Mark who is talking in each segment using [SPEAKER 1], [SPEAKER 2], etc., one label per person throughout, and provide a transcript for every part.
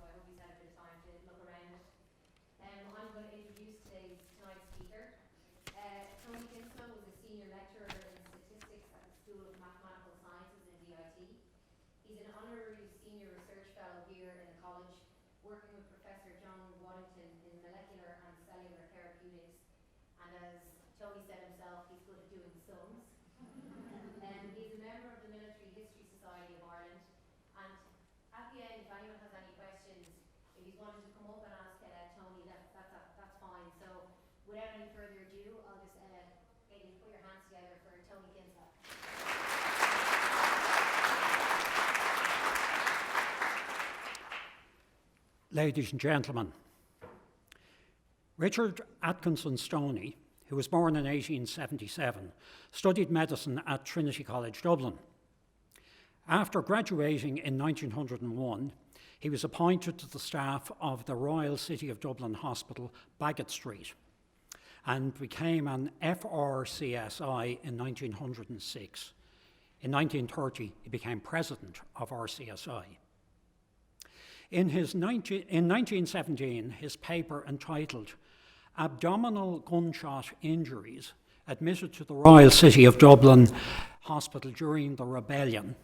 [SPEAKER 1] I hope he's had a bit of time to look around it. I'm going to introduce tonight's speaker. Tony Kinsella was a senior lecturer in statistics at the School of Mathematical Sciences in DIT. He's an honorary senior research fellow here in the college, working with Professor John Waddington in molecular and cellular therapeutics. And as Tony said himself, he's good at doing sums. He's a member of the Military History Society of Ireland. And at the end, if anyone has any questions, if he's wanted to come up and ask Tony, that's fine. So without any further ado, I'll just get you to put your hands together for Tony Kinsella.
[SPEAKER 2] Ladies and gentlemen, Richard Atkinson Stoney, who was born in 1877, studied medicine at Trinity College, Dublin. After graduating in 1901, he was appointed to the staff of the Royal City of Dublin Hospital, Baggott Street, and became an FRCSI in 1906. In 1930, he became president of RCSI. In 1917, his paper entitled Abdominal Gunshot Injuries Admitted to the Royal City of Dublin Hospital During the Rebellion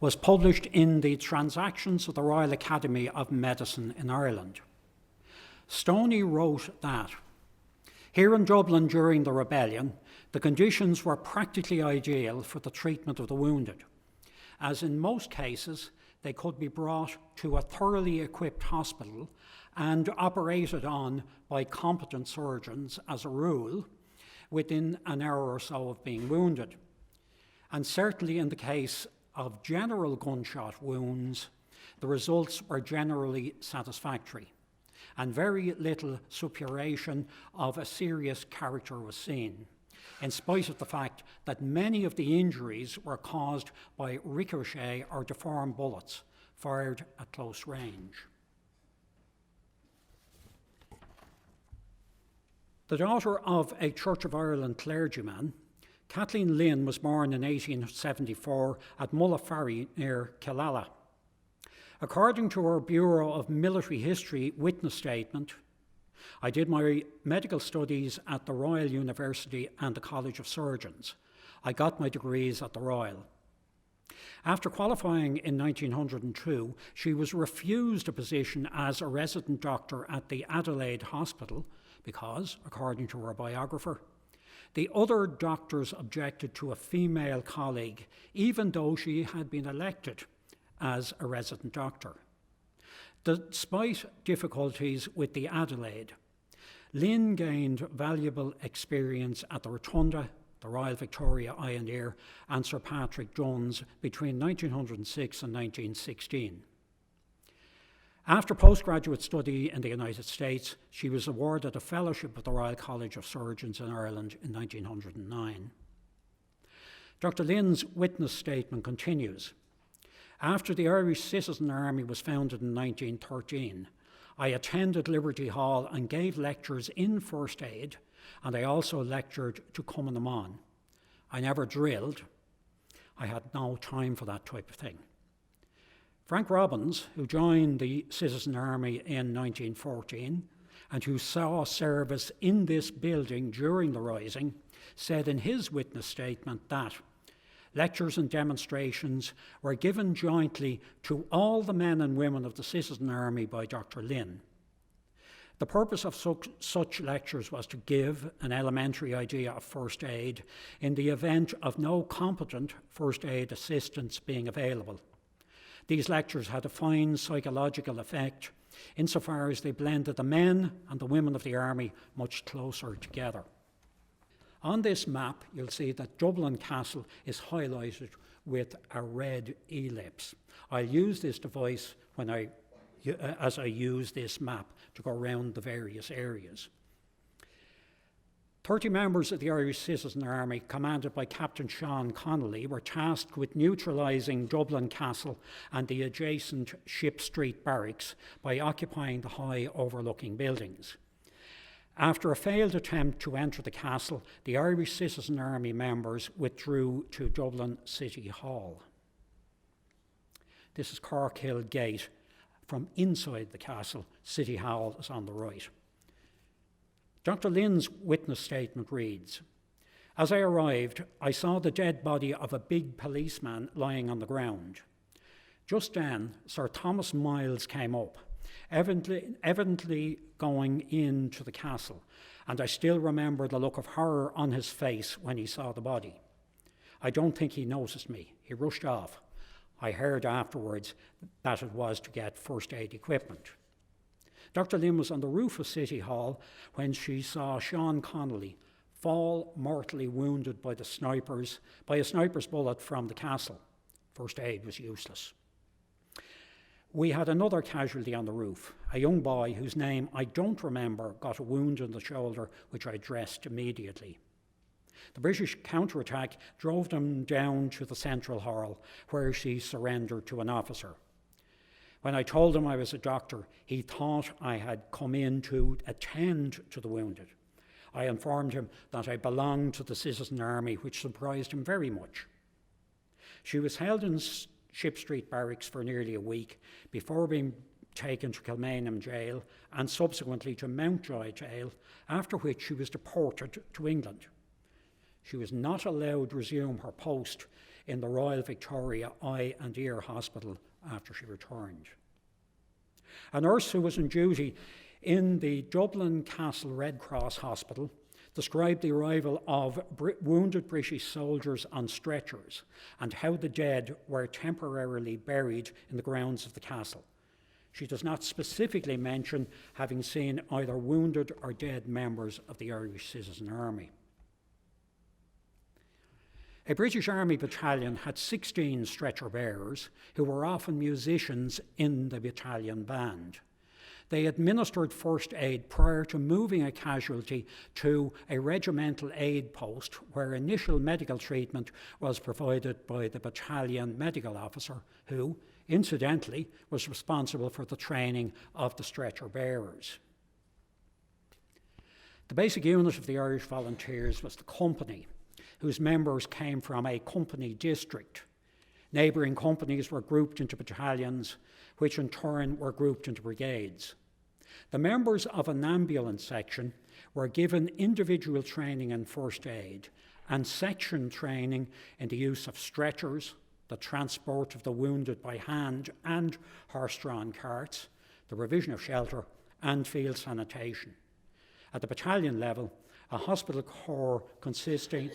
[SPEAKER 2] was published in the Transactions of the Royal Academy of Medicine in Ireland. Stoney wrote that, here in Dublin during the rebellion, the conditions were practically ideal for the treatment of the wounded, as in most cases they could be brought to a thoroughly equipped hospital and operated on by competent surgeons as a rule within an hour or so of being wounded. And certainly in the case of general gunshot wounds, the results were generally satisfactory, and very little suppuration of a serious character was seen, in spite of the fact that many of the injuries were caused by ricochet or deformed bullets fired at close range. The daughter of a Church of Ireland clergyman, Kathleen LYNN was born in 1874 at Mullaferry near Kinsella. According to her Bureau of Military History witness statement, I did my medical studies at the Royal University and the College of Surgeons. I got my degrees at the Royal. After qualifying in 1902, she was refused a position as a resident doctor at the Adelaide Hospital because, according to her biographer, the other doctors objected to a female colleague, even though she had been elected as a resident doctor. Despite difficulties with the Adelaide, LYNN gained valuable experience at the Rotunda, the Royal Victoria Eye and Ear, and Sir Patrick Jones between 1906 and 1916. After postgraduate study in the United States, she was awarded a fellowship with the Royal College of Surgeons in Ireland in 1909. Dr. LYNN's witness statement continues. After the Irish Citizen Army was founded in 1913, I attended Liberty Hall and gave lectures in first aid, and I also lectured to COMMANDANT. I never drilled. I had no time for that type of thing. Frank Robbins, who joined the Citizen Army in 1914 and who saw service in this building during the Rising, said in his witness statement that lectures and demonstrations were given jointly to all the men and women of the Citizen Army by Dr. LYNN. The purpose of such lectures was to give an elementary idea of first aid in the event of no competent first aid assistance being available. These lectures had a fine psychological effect insofar as they blended the men and the women of the army much closer together. On this map, you'll see that Dublin Castle is highlighted with a red ellipse. I'll use this device as I use this map to go around the various areas. 30 members of the Irish Citizen Army, commanded by Captain Sean Connolly, were tasked with neutralising Dublin Castle and the adjacent Ship Street barracks by occupying the high overlooking buildings. After a failed attempt to enter the castle, the Irish Citizen Army members withdrew to Dublin City Hall. This is Cork Hill Gate, from inside the castle. City Hall is on the right. Dr. Lynn's witness statement reads, "As I arrived, I saw the dead body of a big policeman lying on the ground. Just then, Sir Thomas Miles came up, evidently going into the castle, and I still remember the look of horror on his face when he saw the body. I don't think he noticed me. He rushed off. I heard afterwards that it was to get first aid equipment." Dr. Lynn was on the roof of City Hall when she saw Sean Connolly fall mortally wounded by a sniper's bullet from the castle. First aid was useless. We had another casualty on the roof, a young boy whose name I don't remember got a wound in the shoulder, which I dressed immediately. The British counterattack drove them down to the central hall, where she surrendered to an officer. When I told him I was a doctor, he thought I had come in to attend to the wounded. I informed him that I belonged to the Citizen Army, which surprised him very much. She was held in Ship Street Barracks for nearly a week before being taken to Kilmainham Jail and subsequently to Mountjoy Jail, after which she was deported to England. She was not allowed to resume her post in the Royal Victoria Eye and Ear Hospital after she returned. A nurse who was on duty in the Dublin Castle Red Cross Hospital described the arrival of wounded British soldiers on stretchers and how the dead were temporarily buried in the grounds of the castle. She does not specifically mention having seen either wounded or dead members of the Irish Citizen Army. A British Army battalion had 16 stretcher bearers who were often musicians in the battalion band. They administered first aid prior to moving a casualty to a regimental aid post where initial medical treatment was provided by the battalion medical officer who, incidentally, was responsible for the training of the stretcher bearers. The basic unit of the Irish Volunteers was the company, whose members came from a company district. Neighbouring companies were grouped into battalions, which in turn were grouped into brigades. The members of an ambulance section were given individual training in first aid and section training in the use of stretchers, the transport of the wounded by hand and horse-drawn carts, the provision of shelter and field sanitation. At the battalion level, a hospital corps consisting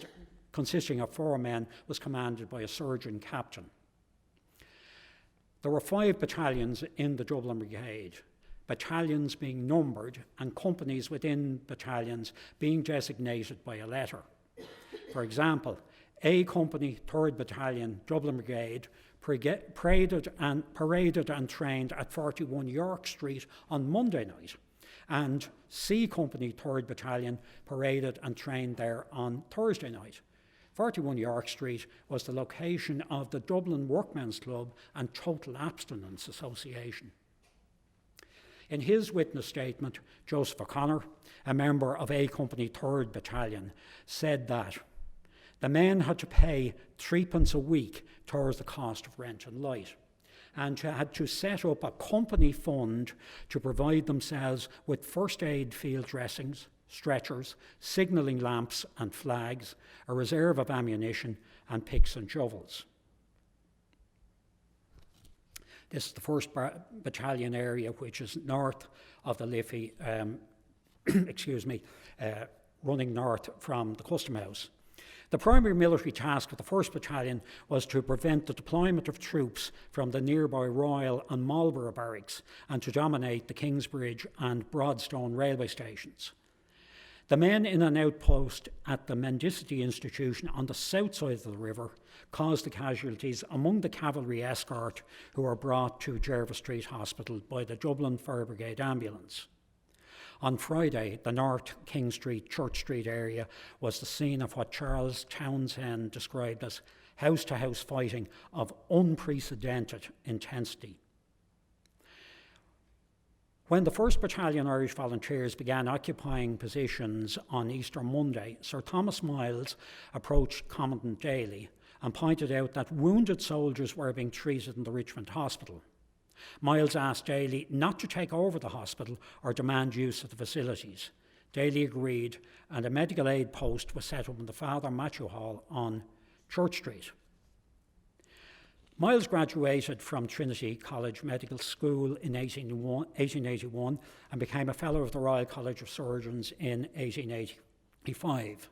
[SPEAKER 2] of 4 men was commanded by a surgeon captain. There were 5 battalions in the Dublin Brigade, battalions being numbered and companies within battalions being designated by a letter. For example, A Company, 3rd Battalion, Dublin Brigade, paraded and trained at 41 York Street on Monday night, and C Company, 3rd Battalion, paraded and trained there on Thursday night. 41 York Street was the location of the Dublin Workmen's Club and Total Abstinence Association. In his witness statement, Joseph O'Connor, a member of A Company 3rd Battalion, said that the men had to pay 3p a week towards the cost of rent and light, and had to set up a company fund to provide themselves with first aid field dressings, stretchers, signalling lamps and flags, a reserve of ammunition, and picks and shovels. This is the 1st Battalion area, which is north of the Liffey, running north from the Custom House. The primary military task of the 1st Battalion was to prevent the deployment of troops from the nearby Royal and Marlborough barracks and to dominate the Kingsbridge and Broadstone railway stations. The men in an outpost at the Mendicity Institution on the south side of the river caused the casualties among the cavalry escort who were brought to Jervis Street Hospital by the Dublin Fire Brigade ambulance. On Friday, the North King Street, Church Street area was the scene of what Charles Townshend described as house-to-house fighting of unprecedented intensity. When the 1st Battalion Irish Volunteers began occupying positions on Easter Monday, Sir Thomas Miles approached Commandant DALY and pointed out that wounded soldiers were being treated in the Richmond Hospital. Miles asked Daly not to take over the hospital or demand use of the facilities. Daly agreed, and a medical aid post was set up in the Father Matthew Hall on Church Street. Miles graduated from Trinity College Medical School in 1881 and became a Fellow of the Royal College of Surgeons in 1885.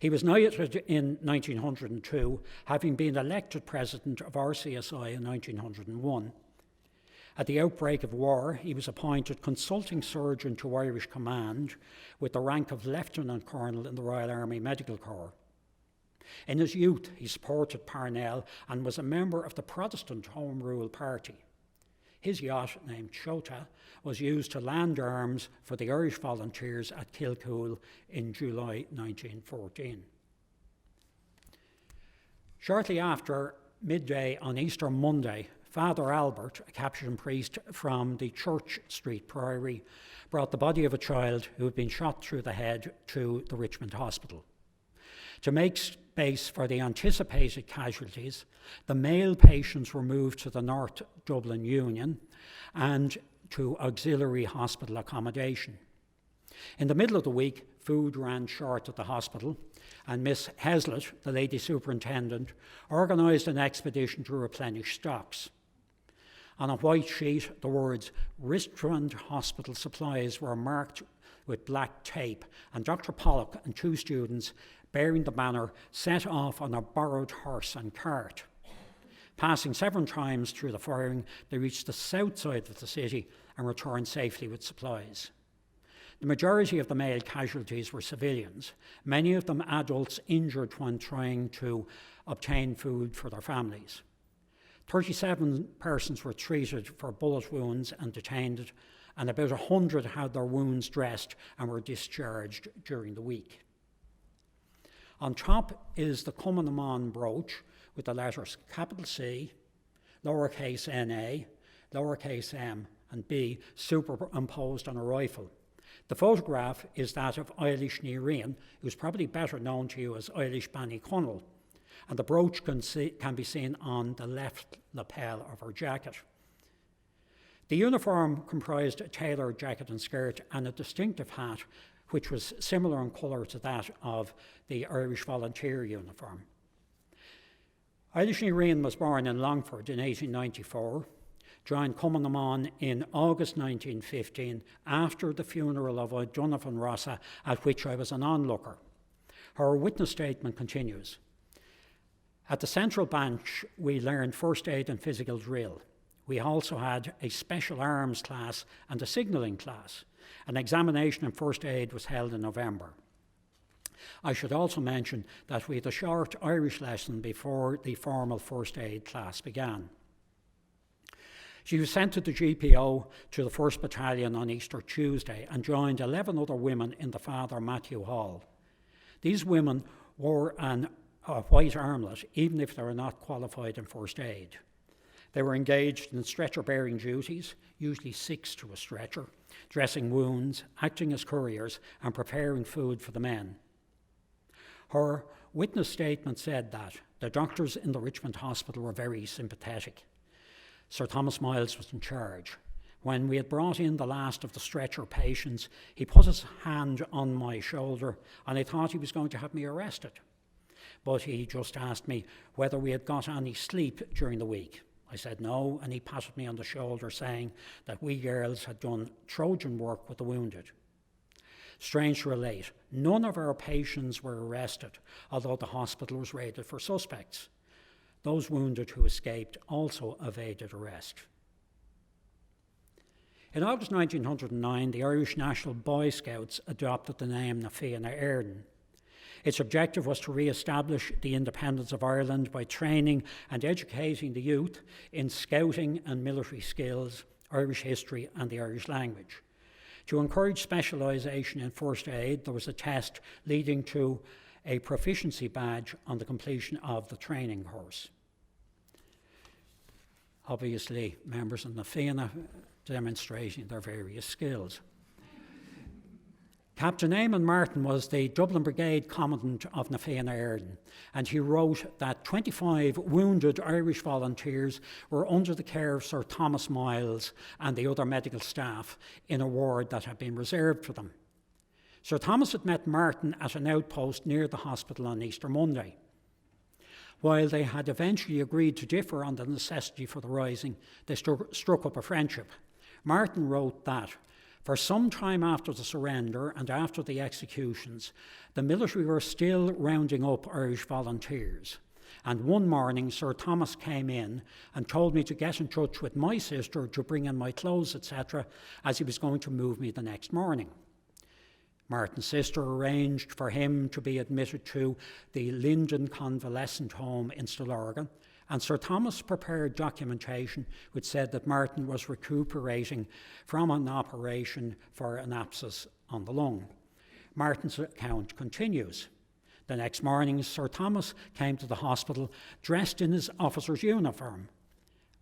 [SPEAKER 2] He was knighted in 1902, having been elected president of RCSI in 1901. At the outbreak of war, he was appointed consulting surgeon to Irish Command with the rank of Lieutenant Colonel in the Royal Army Medical Corps. In his youth, he supported Parnell and was a member of the Protestant Home Rule Party. His yacht, named Chota, was used to land arms for the Irish Volunteers at Kilcoole in July 1914. Shortly after midday on Easter Monday, Father Albert, a Capuchin priest from the Church Street Priory, brought the body of a child who had been shot through the head to the Richmond Hospital. To make space for the anticipated casualties, the male patients were moved to the North Dublin Union and to auxiliary hospital accommodation. In the middle of the week, food ran short at the hospital, and Miss Heslett, the lady superintendent, organised an expedition to replenish stocks. On a white sheet, the words "Restaurant Hospital Supplies" were marked with black tape, and Dr. Pollock and two students bearing the banner set off on a borrowed horse and cart. Passing several times through the firing, they reached the south side of the city and returned safely with supplies. The majority of the male casualties were civilians, many of them adults injured when trying to obtain food for their families. 37 persons were treated for bullet wounds and detained, and about 100 had their wounds dressed and were discharged during the week. On top is the COMMANDANT brooch with the letters capital C, lowercase na, lowercase m, and b superimposed on a rifle. The photograph is that of Eilish ní Rian, who's probably better known to you as Eilish Banny Connell, and the brooch can be seen on the left lapel of her jacket. The uniform comprised a tailored jacket and skirt and a distinctive hat, which was similar in colour to that of the Irish Volunteer uniform. Eilish ní Rian was born in Longford in 1894, joined Cumann in August 1915 after the funeral of O'Donovan Rossa, at which I was an onlooker. Her witness statement continues. At the central bench, we learned first aid and physical drill. We also had a special arms class and a signalling class. An examination in first aid was held in November. I should also mention that we had a short Irish lesson before the formal first aid class began. She was sent to the GPO to the 1st Battalion on Easter Tuesday and joined 11 other women in the Father Matthew Hall. These women wore a white armlet, even if they were not qualified in first aid. They were engaged in stretcher-bearing duties, usually 6 to a stretcher, dressing wounds, acting as couriers, and preparing food for the men. Her witness statement said that the doctors in the Richmond Hospital were very sympathetic. Sir Thomas Miles was in charge. When we had brought in the last of the stretcher patients, he put his hand on my shoulder, and I thought he was going to have me arrested. But he just asked me whether we had got any sleep during the week. I said no, and he patted me on the shoulder, saying that we girls had done Trojan work with the wounded. Strange to relate, none of our patients were arrested, although the hospital was raided for suspects. Those wounded who escaped also evaded arrest. In August 1909, the Irish National Boy Scouts adopted the name na FIANNA. Its objective was to re-establish the independence of Ireland by training and educating the youth in scouting and military skills, Irish history and the Irish language. To encourage specialisation in first aid, there was a test leading to a proficiency badge on the completion of the training course. Obviously, members of the FIANNA demonstrating their various skills. Captain Eamon Martin was the Dublin Brigade Commandant of na EIREANN, and he wrote that 25 wounded Irish volunteers were under the care of Sir Thomas Miles and the other medical staff in a ward that had been reserved for them. Sir Thomas had met Martin at an outpost near the hospital on Easter Monday. While they had eventually agreed to differ on the necessity for the rising, they struck up a friendship. Martin wrote that, for some time after the surrender and after the executions, the military were still rounding up Irish volunteers. And one morning, Sir Thomas came in and told me to get in touch with my sister to bring in my clothes, etc., as he was going to move me the next morning. Martin's sister arranged for him to be admitted to the LYNN Convalescent Home in Stillorgan, and Sir Thomas prepared documentation which said that Martin was recuperating from an operation for an abscess on the lung. Martin's account continues. The next morning, Sir Thomas came to the hospital dressed in his officer's uniform.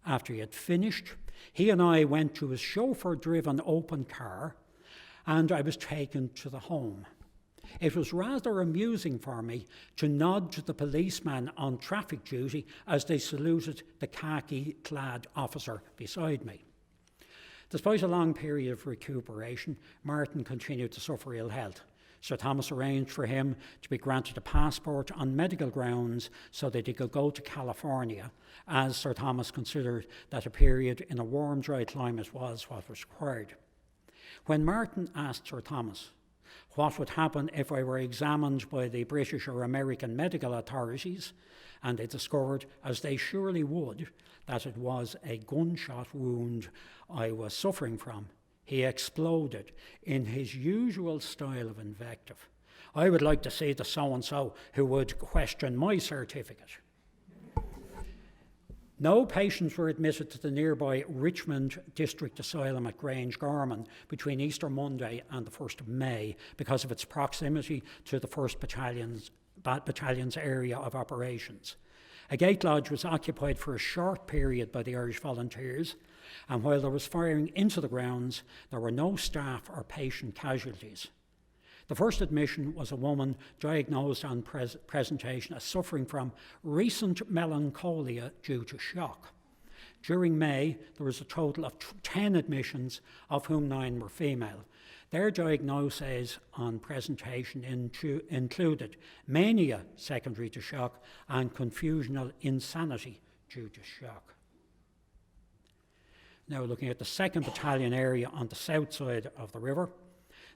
[SPEAKER 2] After he had finished, he and I went to his chauffeur-driven open car, and I was taken to the home. It was rather amusing for me to nod to the policeman on traffic duty as they saluted the khaki-clad officer beside me. Despite a long period of recuperation, Martin continued to suffer ill health. Sir Thomas arranged for him to be granted a passport on medical grounds so that he could go to California, as Sir Thomas considered that a period in a warm, dry climate was what was required. When Martin asked Sir Thomas what would happen if I were examined by the British or American medical authorities, and they discovered, as they surely would, that it was a gunshot wound I was suffering from, he exploded in his usual style of invective. I would like to see the so-and-so who would question my certificate. No patients were admitted to the nearby Richmond District Asylum at Grange Gorman between Easter Monday and the 1st of May because of its proximity to the 1st Battalion's area of operations. A gate lodge was occupied for a short period by the Irish volunteers, and while there was firing into the grounds, there were no staff or patient casualties. The first admission was a woman diagnosed on presentation as suffering from recent melancholia due to shock. During May, there was a total of 10 admissions, of whom 9 were female. Their diagnoses on presentation included mania secondary to shock and confusional insanity due to shock. Now looking at the 2nd Battalion area on the south side of the river.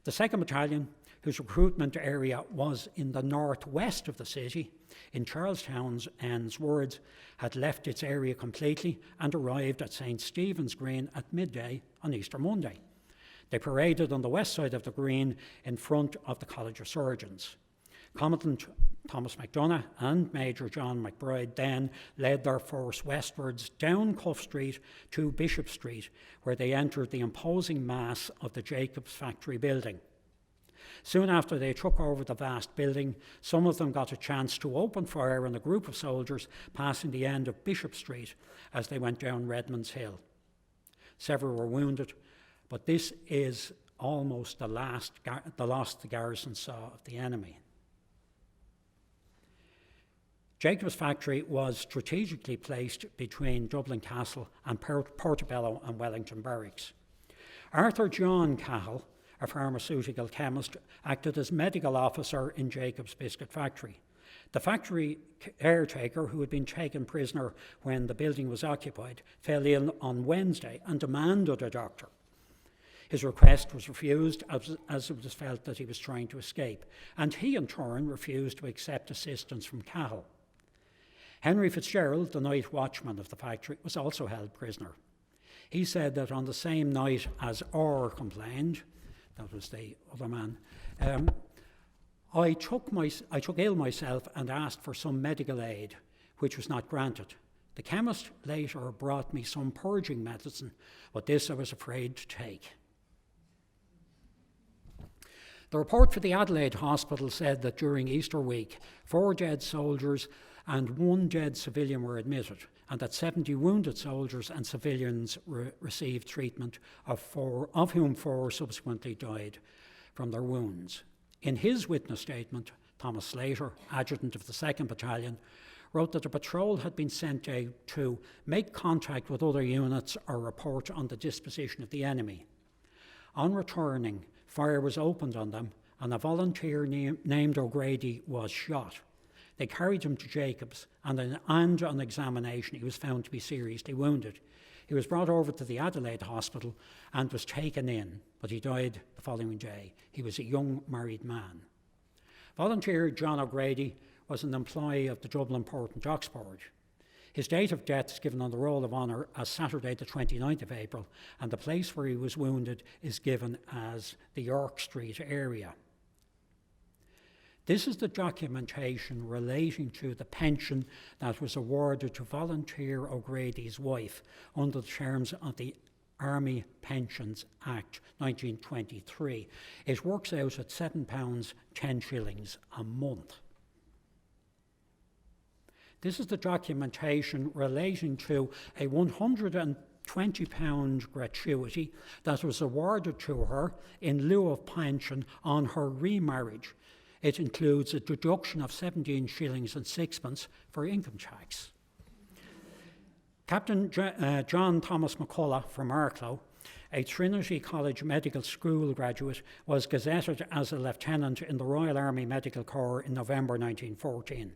[SPEAKER 2] The 2nd Battalion, whose recruitment area was in the northwest of the city, in Charlestown's words, had left its area completely and arrived at St. Stephen's Green at midday on Easter Monday. They paraded on the west side of the green in front of the College of Surgeons. Commandant Thomas MACDONAGH and Major John McBride then led their force westwards down Cuff Street to Bishop Street, where they entered the imposing mass of the Jacobs factory building. Soon after they took over the vast building, some of them got a chance to open fire on a group of soldiers passing the end of Bishop Street as they went down Redmond's Hill. Several were wounded, but this is almost the loss the garrison saw of the enemy. Jacobs Factory was strategically placed between Dublin Castle and Portobello and Wellington Barracks. Arthur John Cahill, a pharmaceutical chemist, acted as medical officer in Jacobs Biscuit Factory. The factory caretaker, who had been taken prisoner when the building was occupied, fell ill on Wednesday and demanded a doctor. His request was refused as it was felt that he was trying to escape, and he in turn refused to accept assistance from Cahill. Henry Fitzgerald, the night watchman of the factory, was also held prisoner. He said that on the same night as Orr complained, that was the other man, I took ill myself and asked for some medical aid, which was not granted. The chemist later brought me some purging medicine, but this I was afraid to take. The report for the Adelaide Hospital said that during Easter week, 4 dead soldiers and 1 dead civilian were admitted, and that 70 wounded soldiers and civilians received treatment, of whom 4 subsequently died. from their wounds. In his witness statement, Thomas Slater, adjutant of the 2nd Battalion, wrote that the patrol had been sent out to make contact with other units or report on the disposition of the enemy. On returning, fire was opened on them and a volunteer named O'Grady was shot. They carried him to Jacobs and on examination he was found to be seriously wounded. He was brought over to the Adelaide hospital and was taken in, but he died the following day. He was a young married man. Volunteer John O'Grady was an employee of the Dublin Port and Docks Board. His date of death is given on the Roll of Honour as Saturday the 29th of April, and the place where he was wounded is given as the York Street area. This is the documentation relating to the pension that was awarded to Volunteer O'Grady's wife under the terms of the Army Pensions Act 1923. It works out at £7, 10 shillings a month. This is the documentation relating to a £120 gratuity that was awarded to her in lieu of pension on her remarriage. It includes a deduction of 17 shillings and sixpence for income tax. Captain John Thomas McCullough from Arklow, a Trinity College Medical School graduate, was gazetted as a lieutenant in the Royal Army Medical Corps in November 1914.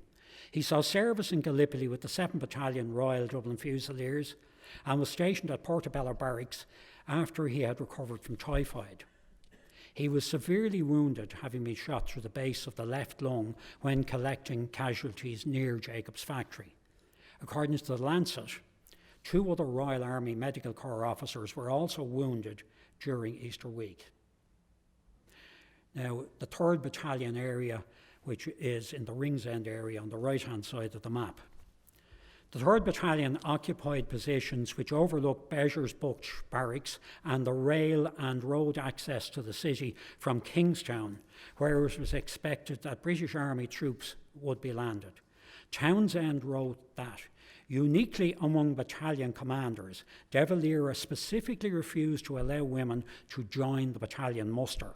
[SPEAKER 2] He saw service in Gallipoli with the 7th Battalion Royal Dublin Fusiliers and was stationed at Portobello Barracks after he had recovered from typhoid. He was severely wounded, having been shot through the base of the left lung when collecting casualties near Jacobs Factory. According to the Lancet, 2 other Royal Army Medical Corps officers were also wounded during Easter week. Now, the 3rd Battalion area, which is in the Ringsend area on the right-hand side of the map. The 3rd Battalion occupied positions which overlooked Beggars Bush Barracks and the rail and road access to the city from Kingstown, where it was expected that British Army troops would be landed. Townshend wrote that, uniquely among battalion commanders, De Valera specifically refused to allow women to join the battalion muster.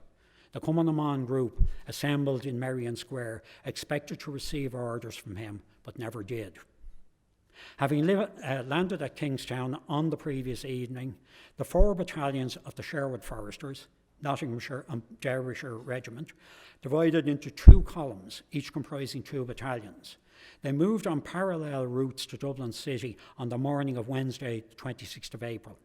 [SPEAKER 2] The Commonwealth group assembled in Merrion Square expected to receive orders from him, but never did. Having landed at Kingstown on the previous evening, the 4 battalions of the Sherwood Foresters, Nottinghamshire and Derbyshire Regiment, divided into 2 columns, each comprising 2 battalions. They moved on parallel routes to Dublin City on the morning of Wednesday, the 26th of April.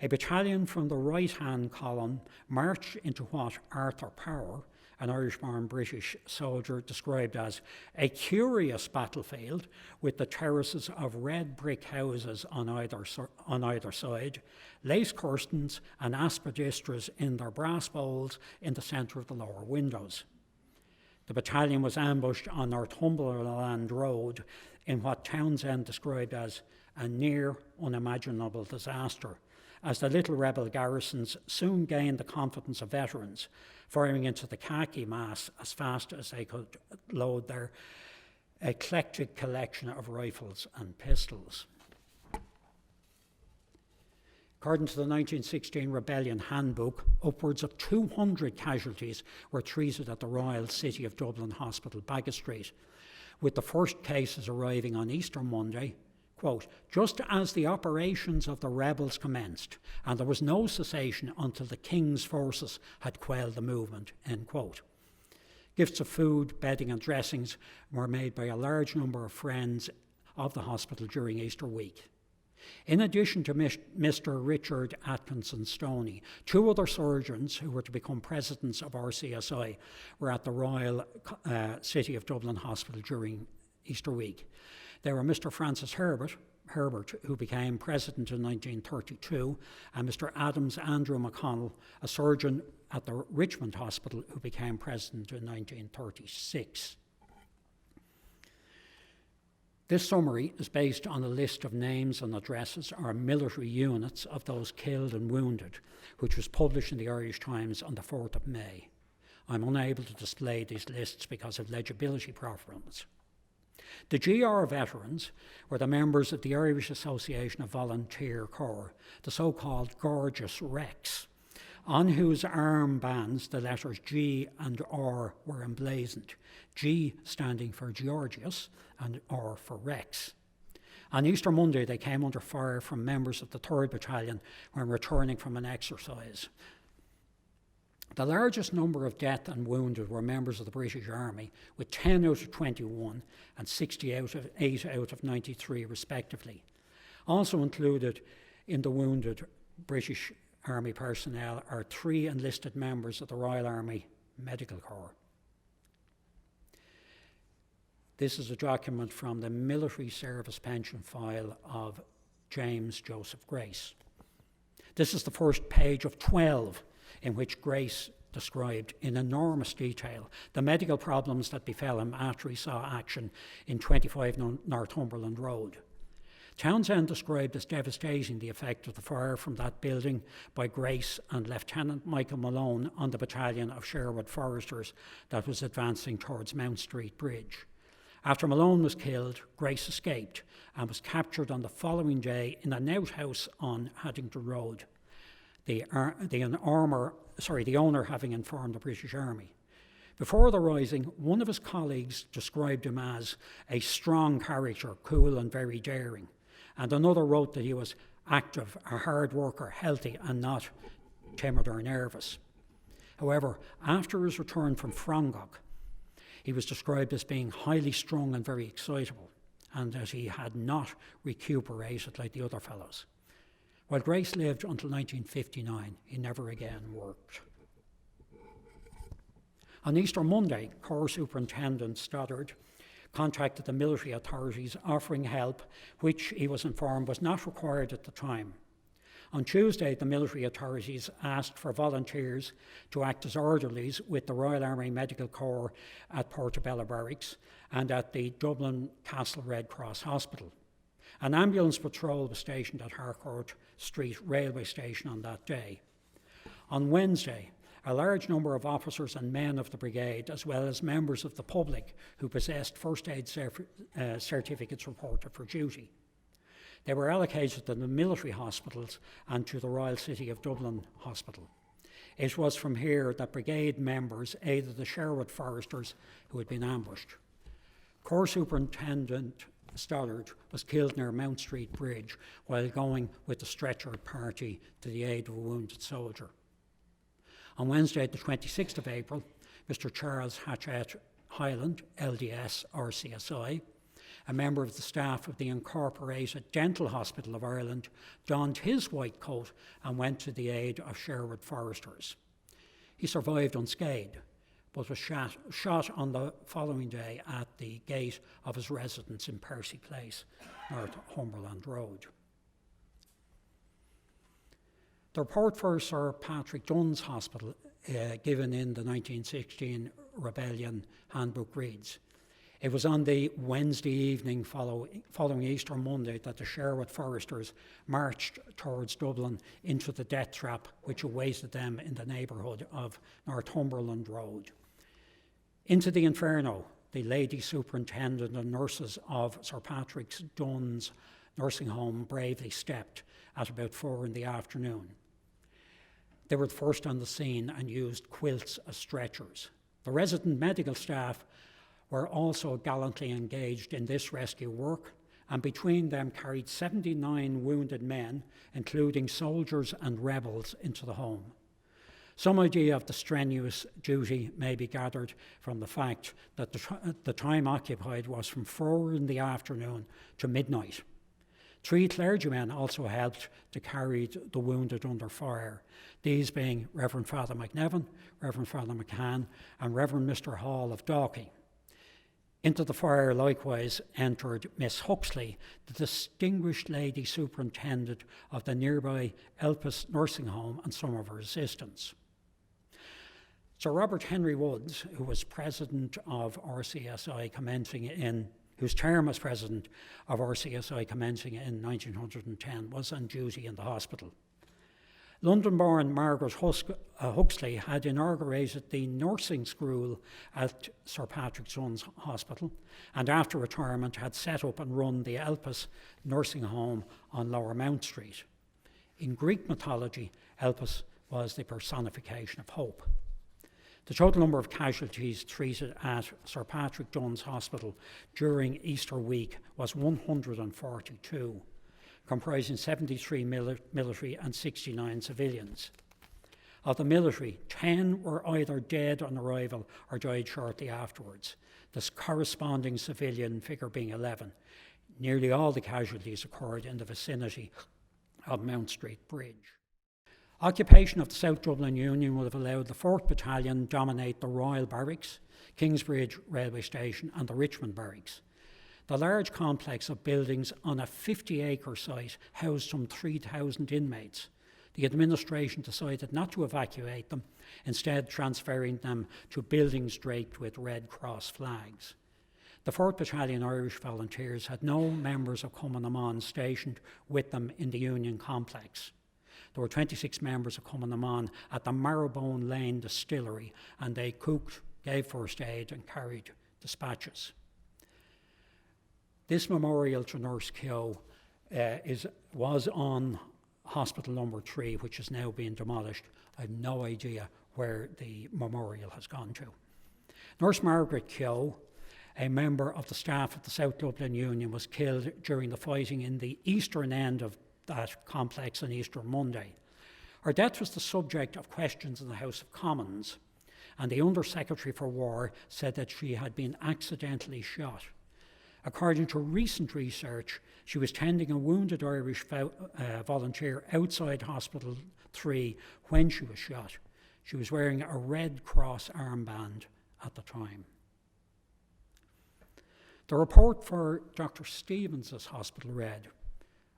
[SPEAKER 2] A battalion from the right-hand column marched into what Arthur Power, an Irish-born British soldier, described as a curious battlefield with the terraces of red brick houses on either side, lace curtains and aspidistras in their brass bowls in the centre of the lower windows. The battalion was ambushed on Northumberland Road in what Townshend described as a near unimaginable disaster, as the little rebel garrisons soon gained the confidence of veterans, firing into the khaki mass as fast as they could load their eclectic collection of rifles and pistols. According to the 1916 Rebellion Handbook, upwards of 200 casualties were treated at the Royal City of Dublin Hospital, Baggott Street, with the first cases arriving on Easter Monday, quote, just as the operations of the rebels commenced, and there was no cessation until the King's forces had quelled the movement, end quote. Gifts of food, bedding and dressings were made by a large number of friends of the hospital during Easter week. In addition to Mr. Richard Atkinson Stoney, 2 other surgeons who were to become presidents of RCSI were at the Royal City of Dublin Hospital during Easter week. They were Mr. Francis Herbert, who became president in 1932, and Mr. Adams Andrew McConnell, a surgeon at the Richmond Hospital, who became president in 1936. This summary is based on a list of names and addresses or military units of those killed and wounded, which was published in the Irish Times on the 4th of May. I'm unable to display these lists because of legibility problems. The GR veterans were the members of the Irish Association of Volunteer Corps, the so-called Gorgeous Rex. on whose armbands the letters G and R were emblazoned, G standing for Georgius and R for Rex. On Easter Monday, they came under fire from members of the 3rd Battalion when returning from an exercise. The largest number of death and wounded were members of the British Army, with 10 out of 21 and 68 out of 93 respectively. Also included in the wounded British Army personnel are 3 enlisted members of the Royal Army Medical Corps. This is a document from the military service pension file of James Joseph Grace. This is the first page of 12 in which Grace described in enormous detail the medical problems that befell him after he saw action in 25 Northumberland Road. Townshend described as devastating the effect of the fire from that building by Grace and Lieutenant Michael Malone on the battalion of Sherwood Foresters that was advancing towards Mount Street Bridge. After Malone was killed, Grace escaped and was captured on the following day in an outhouse on Haddington Road, the owner having informed the British Army. Before the rising, one of his colleagues described him as a strong character, cool and very daring, and another wrote that he was active, a hard worker, healthy and not timid or nervous. However, after his return from Frongog, he was described as being highly strung and very excitable, and that he had not recuperated like the other fellows. While Grace lived until 1959, he never again worked. On Easter Monday, Corps Superintendent Stoddart contacted the military authorities offering help, which he was informed was not required at the time. On Tuesday, the military authorities asked for volunteers to act as orderlies with the Royal Army Medical Corps at Portobello Barracks and at the Dublin Castle Red Cross Hospital. An ambulance patrol was stationed at Harcourt Street Railway Station on that day. On Wednesday, a large number of officers and men of the brigade, as well as members of the public who possessed first aid certificates, reported for duty. They were allocated to the military hospitals and to the Royal City of Dublin Hospital. It was from here that brigade members aided the Sherwood Foresters who had been ambushed. Corps Superintendent Stoddart was killed near Mount Street Bridge while going with the stretcher party to the aid of a wounded soldier. On Wednesday, the 26th of April, Mr. Charles Hatchett Hyland, LDS RCSI, a member of the staff of the Incorporated Dental Hospital of Ireland, donned his white coat and went to the aid of Sherwood Foresters. He survived unscathed, but was shot on the following day at the gate of his residence in Percy Place, Northumberland Road. The report for Sir Patrick Dunn's Hospital, given in the 1916 Rebellion handbook reads, "It was on the Wednesday evening following Easter Monday that the Sherwood Foresters marched towards Dublin into the death trap which awaited them in the neighbourhood of Northumberland Road. Into the inferno, the lady superintendent and nurses of Sir Patrick Dunn's nursing home bravely stepped at about 4 in the afternoon. They were first on the scene and used quilts as stretchers. The resident medical staff were also gallantly engaged in this rescue work, and between them carried 79 wounded men, including soldiers and rebels, into the home. Some idea of the strenuous duty may be gathered from the fact that the time occupied was from 4 in the afternoon to midnight. 3 clergymen also helped to carry the wounded under fire, these being Reverend Father McNevin, Reverend Father McCann, and Reverend Mr. Hall of Dalkey. Into the fire likewise entered Miss Huxley, the distinguished lady superintendent of the nearby Elpis nursing home, and some of her assistants. Sir Robert Henry Woods, who was president of RCSI whose term as president of RCSI commencing in 1910, was on duty in the hospital. London-born Margaret Huxley had inaugurated the nursing school at Sir Patrick Dunn's Hospital, and after retirement had set up and run the Elpis nursing home on Lower Mount Street. In Greek mythology, Elpis was the personification of hope. The total number of casualties treated at Sir Patrick Dun's Hospital during Easter week was 142, comprising 73 military and 69 civilians. Of the military, 10 were either dead on arrival or died shortly afterwards, the corresponding civilian figure being 11. Nearly all the casualties occurred in the vicinity of Mount Street Bridge. Occupation of the South Dublin Union would have allowed the 4th Battalion dominate the Royal Barracks, Kingsbridge Railway Station and the Richmond Barracks. The large complex of buildings on a 50-acre site housed some 3,000 inmates. The administration decided not to evacuate them, instead transferring them to buildings draped with Red Cross flags. The 4th Battalion Irish Volunteers had no members of COMMANDANT stationed with them in the Union complex. There were 26 members of COMMANDANT at the Marrowbone Lane distillery, and they cooked, gave first aid and carried dispatches. This memorial to Nurse Keogh was on Hospital number 3, which is now being demolished. I have no idea where the memorial has gone to. Nurse Margaret Keogh, a member of the staff of the South Dublin Union, was killed during the fighting in the eastern end of that complex on Easter Monday. Her death was the subject of questions in the House of Commons, and the Under Secretary for War said that she had been accidentally shot. According to recent research, she was tending a wounded Irish volunteer outside Hospital 3 when she was shot. She was wearing a Red Cross armband at the time. The report for Dr. Stevens' hospital read,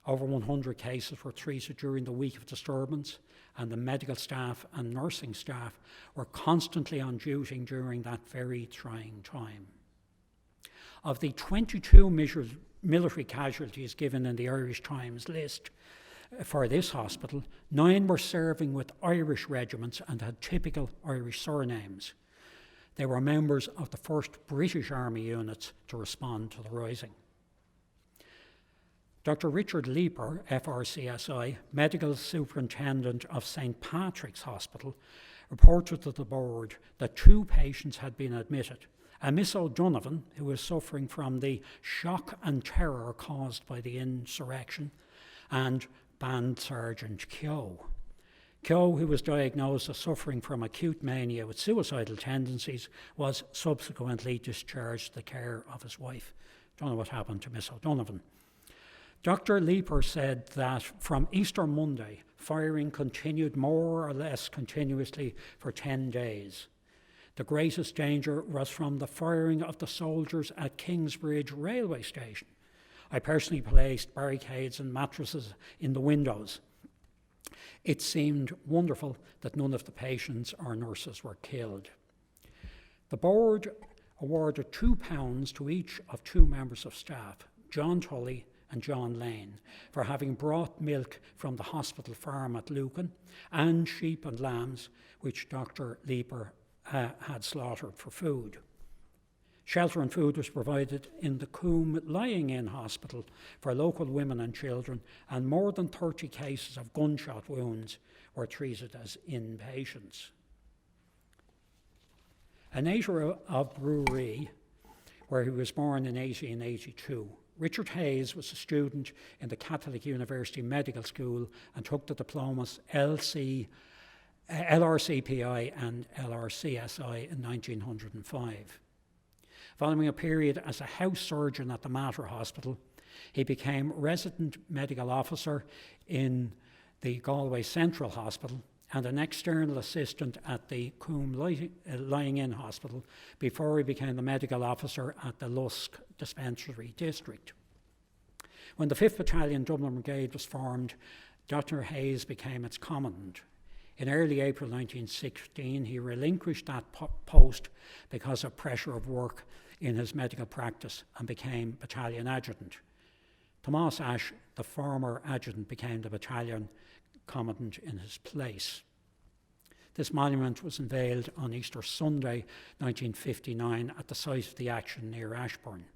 [SPEAKER 2] over 100 cases were treated during the week of disturbance, and the medical staff and nursing staff were constantly on duty during that very trying time. Of the 22 military casualties given in the Irish Times list for this hospital, 9 were serving with Irish regiments and had typical Irish surnames. They were members of the 1st British Army units to respond to the rising. Dr. Richard Leeper, FRCSI, Medical Superintendent of St. Patrick's Hospital, reported to the board that 2 patients had been admitted. A Miss O'Donovan, who was suffering from the shock and terror caused by the insurrection, and Band Sergeant Keogh. Keogh, who was diagnosed as suffering from acute mania with suicidal tendencies, was subsequently discharged to the care of his wife. Don't know what happened to Miss O'Donovan. Dr. Leeper said that from Easter Monday, firing continued more or less continuously for 10 days. The greatest danger was from the firing of the soldiers at Kingsbridge Railway Station. I personally placed barricades and mattresses in the windows. It seemed wonderful that none of the patients or nurses were killed. The board awarded £2 to each of 2 members of staff, John Tully and John Lane, for having brought milk from the hospital farm at Lucan and sheep and lambs, which Dr. Leeper had slaughtered for food. Shelter and food was provided in the Coombe Lying-In Hospital for local women and children, and more than 30 cases of gunshot wounds were treated as inpatients. A native of Brewery, where he was born in 1882, Richard Hayes was a student in the Catholic University Medical School and took the diplomas LRCPI and LRCSI in 1905. Following a period as a house surgeon at the Mater Hospital, he became resident medical officer in the Galway Central Hospital and an external assistant at the Coombe Lying-In Hospital before he became the medical officer at the Lusk Dispensary District. When the 5th Battalion Dublin Brigade was formed, Dr. Hayes became its commandant. In early April 1916, he relinquished that post because of pressure of work in his medical practice and became battalion adjutant. Tomás Ashe, the former adjutant, became the battalion commandant in his place. This monument was unveiled on Easter Sunday 1959 at the site of the action near Ashbourne.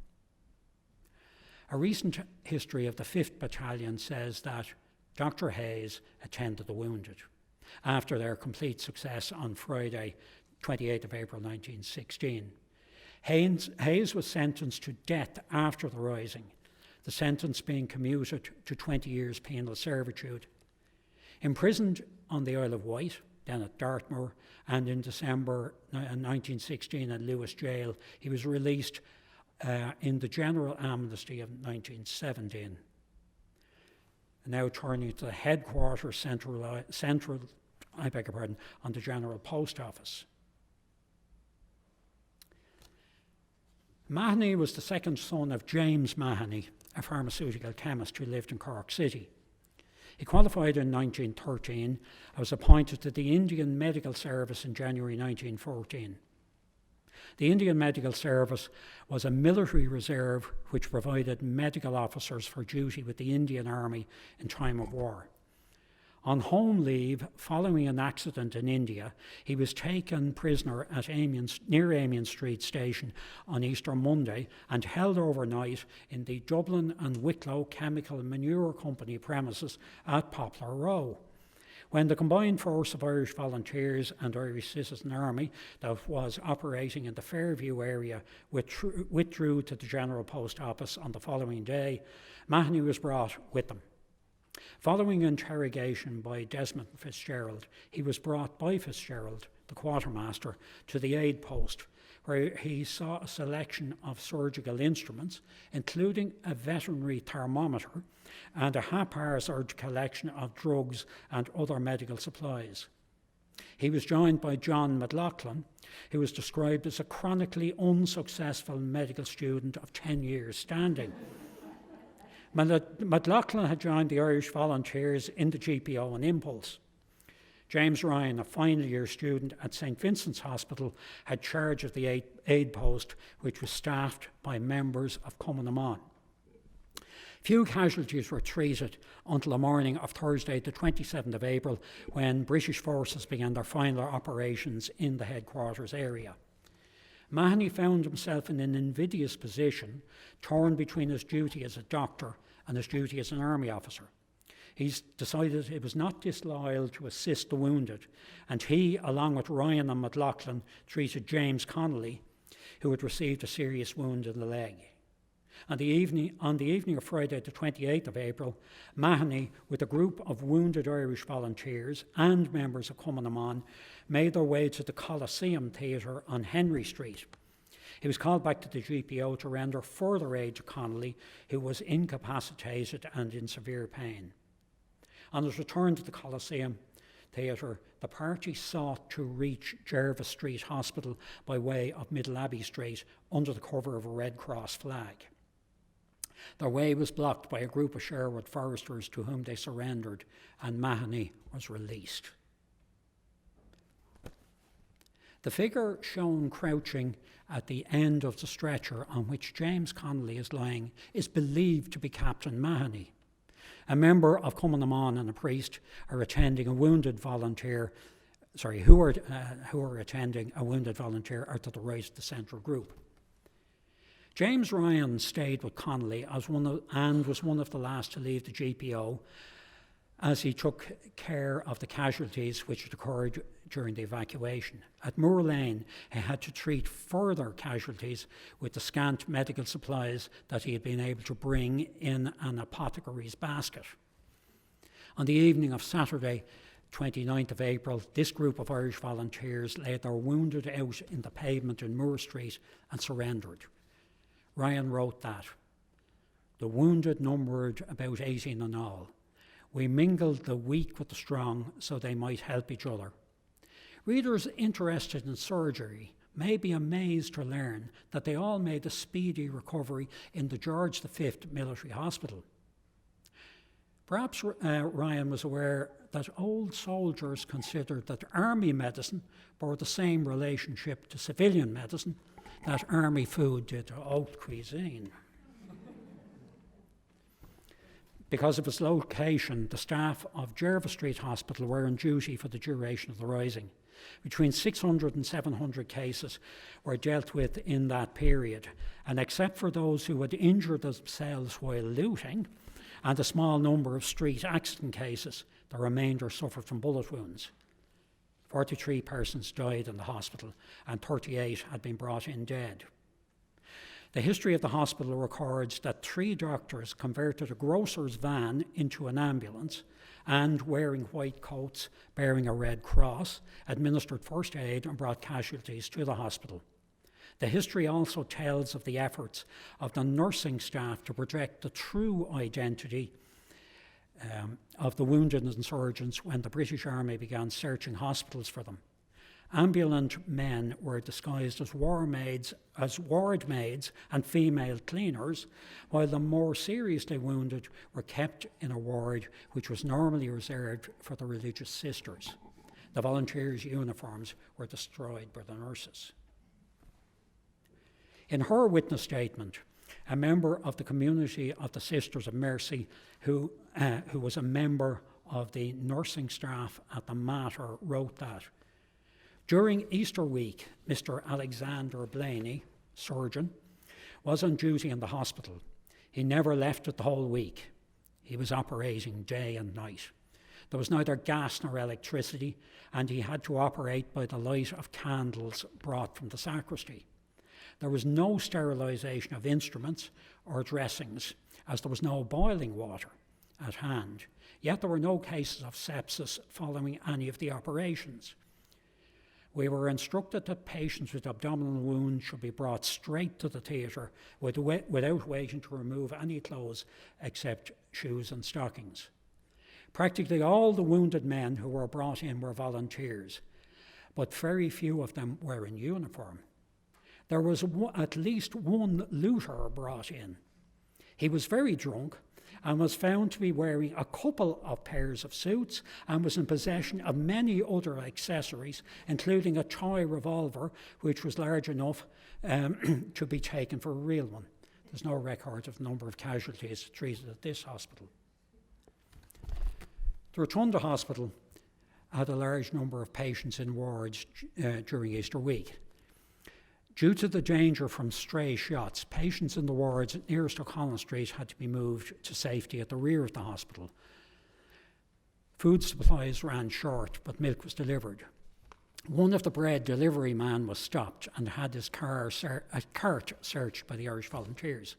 [SPEAKER 2] A recent history of the 5th Battalion says that Dr. Hayes attended the wounded. after their complete success on Friday, 28th of April 1916. Hayes was sentenced to death after the rising, the sentence being commuted to 20 years penal servitude. Imprisoned on the Isle of Wight, then at Dartmoor, and in December 1916 at Lewis Jail, he was released in the general amnesty of 1917. And now turning to the headquarters on the General Post Office. Mahony was the second son of James Mahony, a pharmaceutical chemist who lived in Cork City. He qualified in 1913 and was appointed to the Indian Medical Service in January 1914. The Indian Medical Service was a military reserve which provided medical officers for duty with the Indian Army in time of war. On home leave, following an accident in India, he was taken prisoner at near Eamon Street Station on Easter Monday and held overnight in the Dublin and Wicklow Chemical and Manure Company premises at Poplar Row. When the combined force of Irish Volunteers and Irish Citizen Army that was operating in the Fairview area withdrew to the General Post Office on the following day, Mahony was brought with them. Following interrogation by Desmond Fitzgerald, he was brought by Fitzgerald, the quartermaster, to the aid post, where he saw a selection of surgical instruments, including a veterinary thermometer and a haphazard collection of drugs and other medical supplies. He was joined by John McLaughlin, who was described as a chronically unsuccessful medical student of 10 years standing. McLaughlin had joined the Irish Volunteers in the GPO on impulse. James Ryan, a final year student at St. Vincent's Hospital, had charge of the aid post, which was staffed by members of COMMANDANT. Few casualties were treated until the morning of Thursday, the 27th of April, when British forces began their final operations in the headquarters area. Mahony found himself in an invidious position, torn between his duty as a doctor and his duty as an army officer. He's decided it was not disloyal to assist the wounded, and he, along with Ryan and McLaughlin, treated James Connolly, who had received a serious wound in the leg. On the evening of Friday, the 28th of April, Mahony, with a group of wounded Irish volunteers and members of COMMANDANT, made their way to the Coliseum Theatre on Henry Street. He was called back to the GPO to render further aid to Connolly, who was incapacitated and in severe pain. On his return to the Coliseum Theatre, the party sought to reach Jervis Street Hospital by way of Middle Abbey Street under the cover of a Red Cross flag. Their way was blocked by a group of Sherwood foresters to whom they surrendered, and Mahony was released. The figure shown crouching at the end of the stretcher on which James Connolly is lying is believed to be Captain Mahony. A member of COMMANDANT and a priest are attending a wounded volunteer. Who are attending a wounded volunteer are to the right of the central group. James Ryan stayed with Connolly and was one of the last to leave the GPO as he took care of the casualties which had occurred during the evacuation. At Moor Lane, he had to treat further casualties with the scant medical supplies that he had been able to bring in an apothecary's basket. On the evening of Saturday, 29th of April, this group of Irish volunteers laid their wounded out in the pavement in Moor Street and surrendered. Ryan wrote that the wounded numbered about 18 in all. We mingled the weak with the strong so they might help each other. Readers interested in surgery may be amazed to learn that they all made a speedy recovery in the George V Military Hospital. Perhaps Ryan was aware that old soldiers considered that army medicine bore the same relationship to civilian medicine that army food did to haute cuisine. Because of its location, the staff of Jervis Street Hospital were on duty for the duration of the rising. Between 600 and 700 cases were dealt with in that period, and except for those who had injured themselves while looting, and a small number of street accident cases, the remainder suffered from bullet wounds. 43 persons died in the hospital and 38 had been brought in dead. The history of the hospital records that 3 doctors converted a grocer's van into an ambulance and, wearing white coats bearing a red cross, administered first aid and brought casualties to the hospital. The history also tells of the efforts of the nursing staff to project the true identity of the wounded insurgents when the British Army began searching hospitals for them. Ambulant men were disguised as ward maids and female cleaners, while the more seriously wounded were kept in a ward which was normally reserved for the religious sisters. The volunteers' uniforms were destroyed by the nurses. In her witness statement, a member of the community of the Sisters of Mercy, who was a member of the nursing staff at the Mater, wrote that during Easter week, Mr. Alexander Blaney, surgeon, was on duty in the hospital. He never left it the whole week. He was operating day and night. There was neither gas nor electricity, and he had to operate by the light of candles brought from the sacristy. There was no sterilisation of instruments or dressings, as there was no boiling water at hand. Yet there were no cases of sepsis following any of the operations. We were instructed that patients with abdominal wounds should be brought straight to the theatre without waiting to remove any clothes except shoes and stockings. Practically all the wounded men who were brought in were volunteers, but very few of them were in uniform. There was at least one looter brought in. He was very drunk and was found to be wearing a couple of pairs of suits and was in possession of many other accessories, including a toy revolver, which was large enough to be taken for a real one. There's no record of the number of casualties treated at this hospital. The Rotunda Hospital had a large number of patients in wards during Easter week. Due to the danger from stray shots, patients in the wards nearest O'Connell Street had to be moved to safety at the rear of the hospital. Food supplies ran short, but milk was delivered. One of the bread delivery men was stopped and had his cart searched by the Irish volunteers.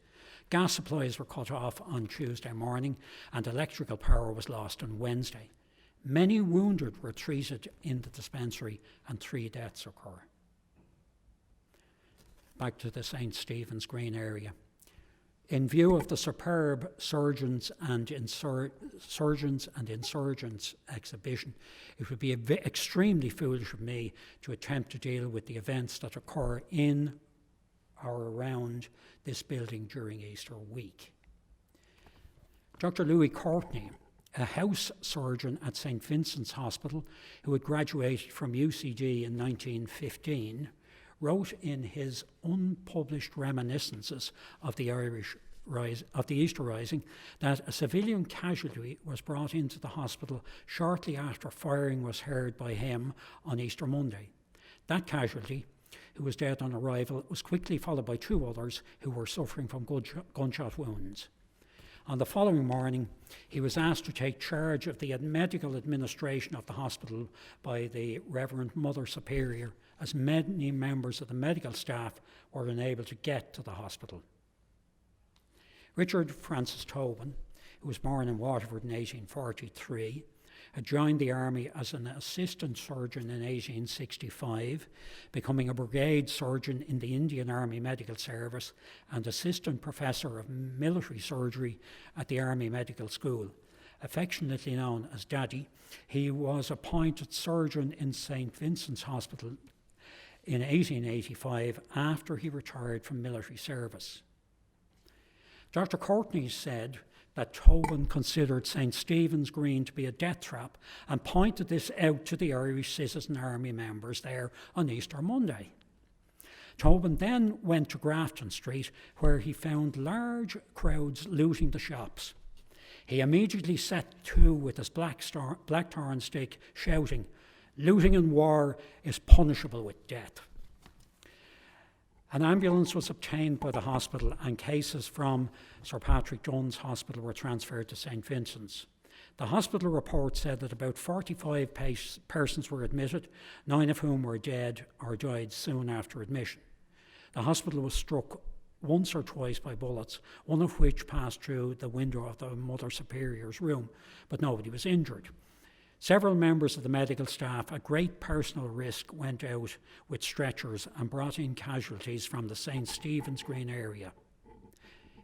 [SPEAKER 2] Gas supplies were cut off on Tuesday morning and electrical power was lost on Wednesday. Many wounded were treated in the dispensary and 3 deaths occur. Back to the St. Stephen's Green area. In view of the superb Surgeons and Insurgents exhibition, it would be extremely foolish of me to attempt to deal with the events that occur in or around this building during Easter week. Dr. Louis Courtney, a house surgeon at St. Vincent's Hospital who had graduated from UCD in 1915, wrote in his unpublished reminiscences of the Easter Rising that a civilian casualty was brought into the hospital shortly after firing was heard by him on Easter Monday. That casualty, who was dead on arrival, was quickly followed by 2 others who were suffering from gunshot wounds. On the following morning, he was asked to take charge of the medical administration of the hospital by the Reverend Mother Superior, as many members of the medical staff were unable to get to the hospital. Richard Francis Tobin, who was born in Waterford in 1843, had joined the army as an assistant surgeon in 1865, becoming a brigade surgeon in the Indian Army Medical Service and assistant professor of military surgery at the Army Medical School. Affectionately known as Daddy, he was appointed surgeon in St. Vincent's Hospital in 1885 after he retired from military service. Dr. Courtney said that Tobin considered St. Stephen's Green to be a death trap and pointed this out to the Irish Citizen Army members there on Easter Monday. Tobin then went to Grafton Street, where he found large crowds looting the shops. He immediately set to with his blackthorn stick, shouting, "Looting in war is punishable with death." An ambulance was obtained by the hospital and cases from Sir Patrick Dunn's hospital were transferred to St. Vincent's. The hospital report said that about 45 persons were admitted, 9 of whom were dead or died soon after admission. The hospital was struck once or twice by bullets, one of which passed through the window of the Mother Superior's room, but nobody was injured. Several members of the medical staff at great personal risk went out with stretchers and brought in casualties from the St. Stephen's Green area.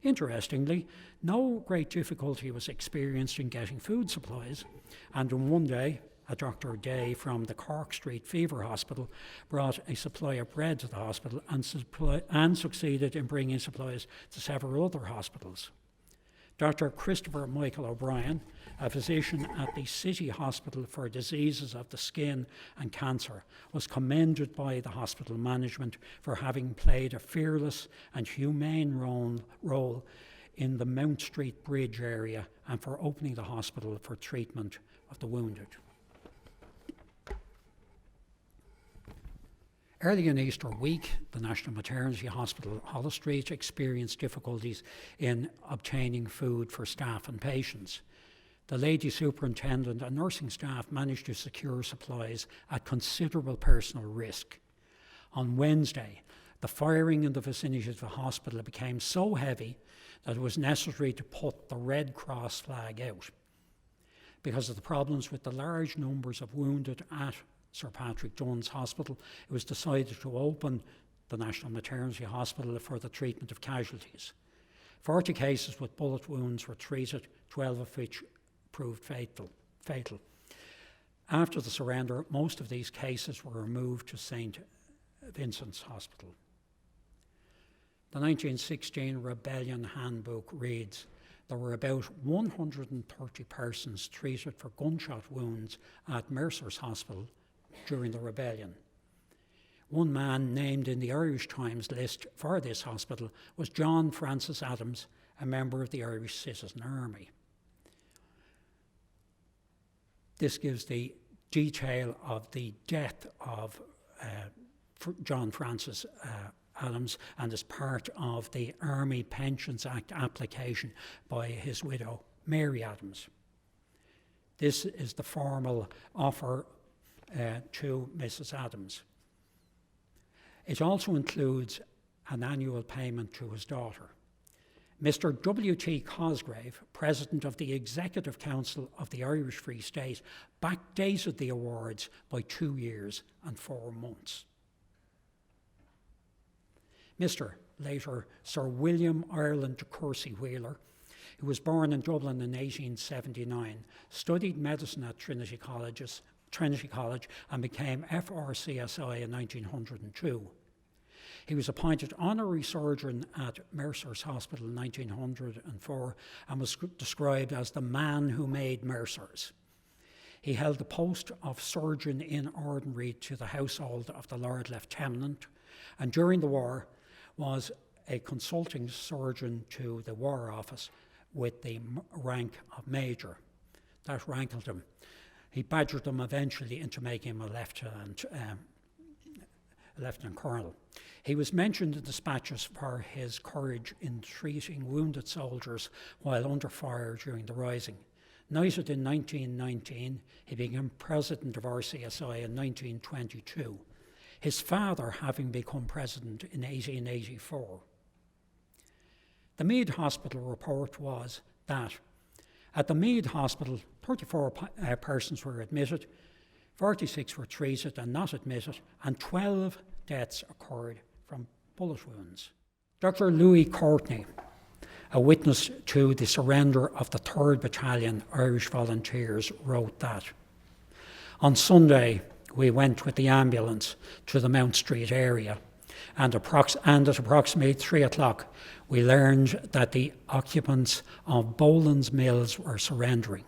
[SPEAKER 2] Interestingly, no great difficulty was experienced in getting food supplies, and on one day, a Dr. Day from the Cork Street Fever Hospital brought a supply of bread to the hospital and succeeded in bringing supplies to several other hospitals. Dr. Christopher Michael O'Brien, a physician at the City Hospital for Diseases of the Skin and Cancer, was commended by the hospital management for having played a fearless and humane role in the Mount Street Bridge area and for opening the hospital for treatment of the wounded. Early in Easter week, the National Maternity Hospital, Holles Street, experienced difficulties in obtaining food for staff and patients. The lady superintendent and nursing staff managed to secure supplies at considerable personal risk. On Wednesday, the firing in the vicinity of the hospital became so heavy that it was necessary to put the Red Cross flag out. Because of the problems with the large numbers of wounded at Sir Patrick Dunnes Hospital, it was decided to open the National Maternity Hospital for the treatment of casualties. 40 cases with bullet wounds were treated, 12 of which proved fatal. After the surrender, most of these cases were removed to St. Vincent's Hospital. The 1916 Rebellion Handbook reads, there were about 130 persons treated for gunshot wounds at Mercer's Hospital during the rebellion. One man named in the Irish Times list for this hospital was John Francis Adams, a member of the Irish Citizen Army. This gives the detail of the death of John Francis Adams and is part of the Army Pensions Act application by his widow, Mary Adams. This is the formal offer to Mrs. Adams. It also includes an annual payment to his daughter. Mr. W.T. Cosgrave, President of the Executive Council of the Irish Free State, backdated the awards by 2 years and 4 months. Mr. later Sir William Ireland de Courcy Wheeler, who was born in Dublin in 1879, studied medicine at Trinity College and became FRCSI in 1902. He was appointed honorary surgeon at Mercer's Hospital in 1904 and was described as the man who made Mercer's. He held the post of surgeon in ordinary to the household of the Lord Lieutenant, and during the war was a consulting surgeon to the War Office with the rank of Major. That rankled him. He badgered them eventually into making him a Lieutenant Colonel. He was mentioned in dispatches for his courage in treating wounded soldiers while under fire during the Rising. Knighted in 1919, he became president of RCSI in 1922, his father having become president in 1884. The Meath Hospital report was that at the Meath Hospital, 34 persons were admitted, 46 were treated and not admitted, and 12 deaths occurred from bullet wounds. Dr. Louis Courtney, a witness to the surrender of the 3rd Battalion Irish Volunteers, wrote that, on Sunday, we went with the ambulance to the Mount Street area, and at approximately 3 o'clock, we learned that the occupants of Boland's Mills were surrendering.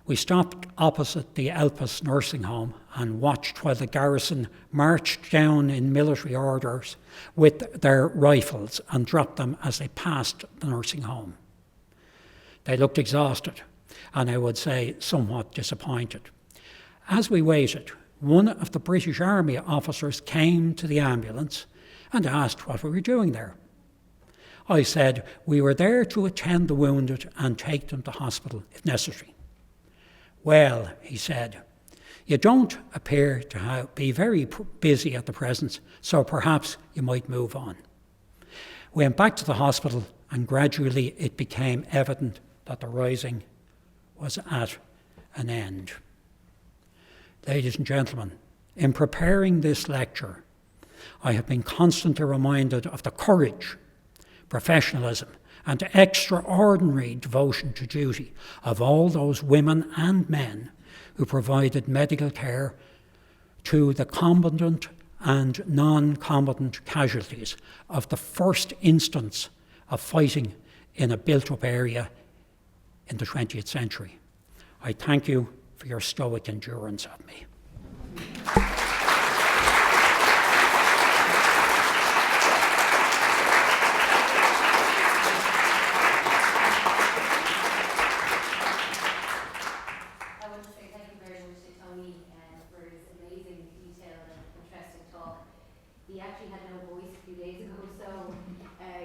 [SPEAKER 2] We stopped opposite the Elpis nursing home and watched while the garrison marched down in military orders with their rifles and dropped them as they passed the nursing home. They looked exhausted and, I would say, somewhat disappointed. As we waited, one of the British Army officers came to the ambulance and asked what we were doing there. I said, "We were there to attend the wounded and take them to hospital if necessary." "Well," he said, "you don't appear to be very busy at the present, so perhaps you might move on." We went back to the hospital, and gradually it became evident that the rising was at an end. Ladies and gentlemen, in preparing this lecture, I have been constantly reminded of the courage, professionalism, and extraordinary devotion to duty of all those women and men who provided medical care to the combatant and non-combatant casualties of the first instance of fighting in a built-up area in the 20th century. I thank you for your stoic endurance of me.
[SPEAKER 1] He actually had no voice a few days ago, so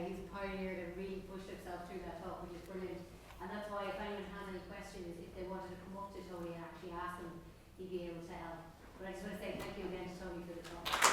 [SPEAKER 1] he's pioneered and really pushed himself through that talk, which is brilliant. And that's why if anyone has any questions, if they wanted to come up to Tony and actually ask him, he'd be able to help. But I just want to say thank you again to Tony for the talk.